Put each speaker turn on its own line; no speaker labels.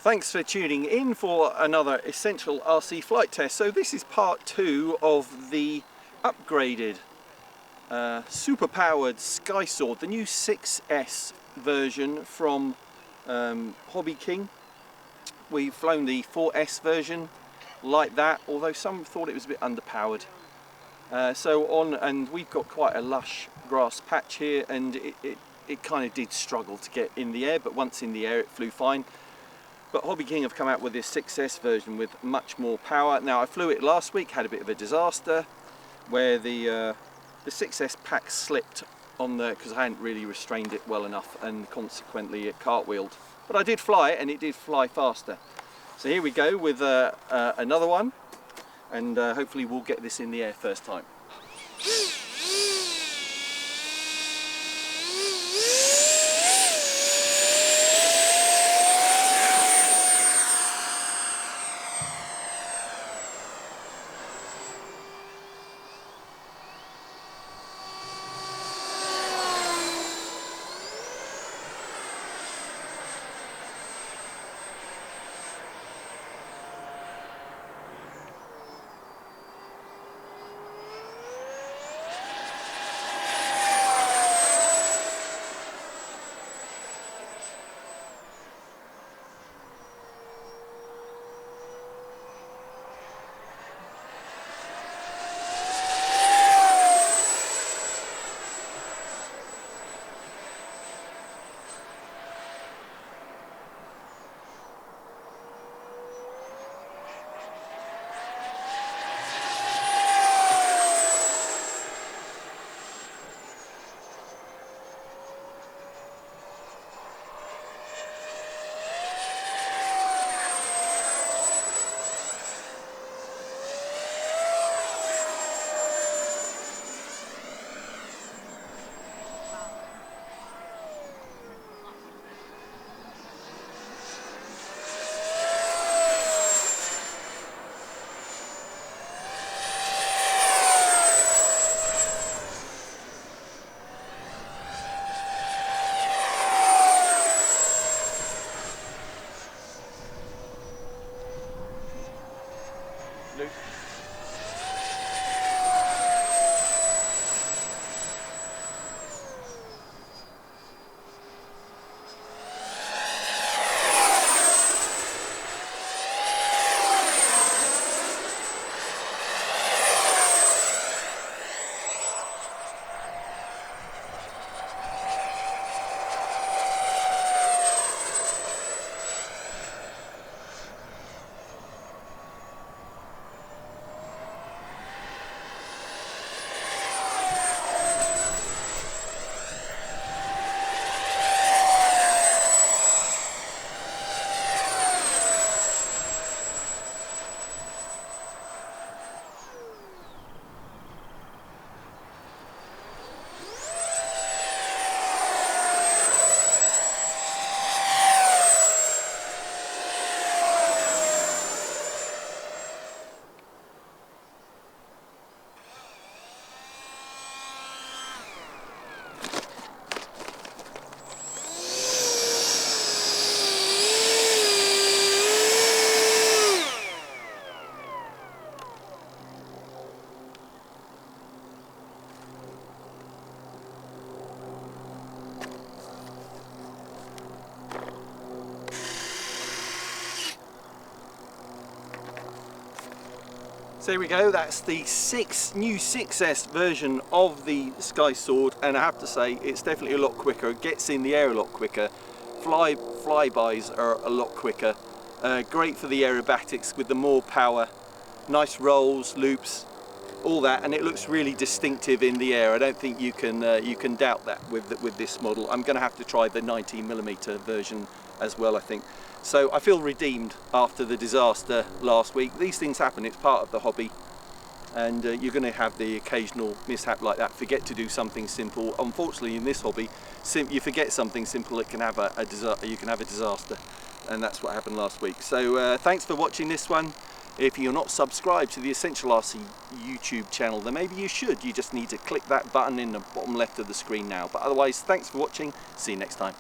Thanks for tuning in for another Essential RC flight test. So this is part 2 of the upgraded super-powered SkySword, the new 6S version from HobbyKing. We've flown the 4S version like that, although some thought it was a bit underpowered. And we've got quite a lush grass patch here, and it kind of did struggle to get in the air, but once in the air it flew fine. But HobbyKing have come out with this 6S version with much more power. Now I flew it last week, had a bit of a disaster where the 6S pack slipped on the, because I hadn't really restrained it well enough, and consequently it cartwheeled. But I did fly it, and it did fly faster. So here we go with another one, and hopefully we'll get this in the air first time. So here we go, that's the new 6S version of the SkySword, and I have to say it's definitely a lot quicker. It gets in the air a lot quicker, flybys are a lot quicker, great for the aerobatics with the more power, nice rolls, loops, all that, and it looks really distinctive in the air. I don't think you can doubt that with this model. I'm going to have to try the 19mm version as well, I think. So I feel redeemed after the disaster last week. These things happen, it's part of the hobby, and you're going to have the occasional mishap like that. Forget to do something simple. Unfortunately in this hobby, you forget something simple, it can have you can have a disaster, and that's what happened last week. So thanks for watching this one. If you're not subscribed to the Essential RC YouTube channel, then maybe you should. You just need to click that button in the bottom left of the screen now. But otherwise, thanks for watching. See you next time.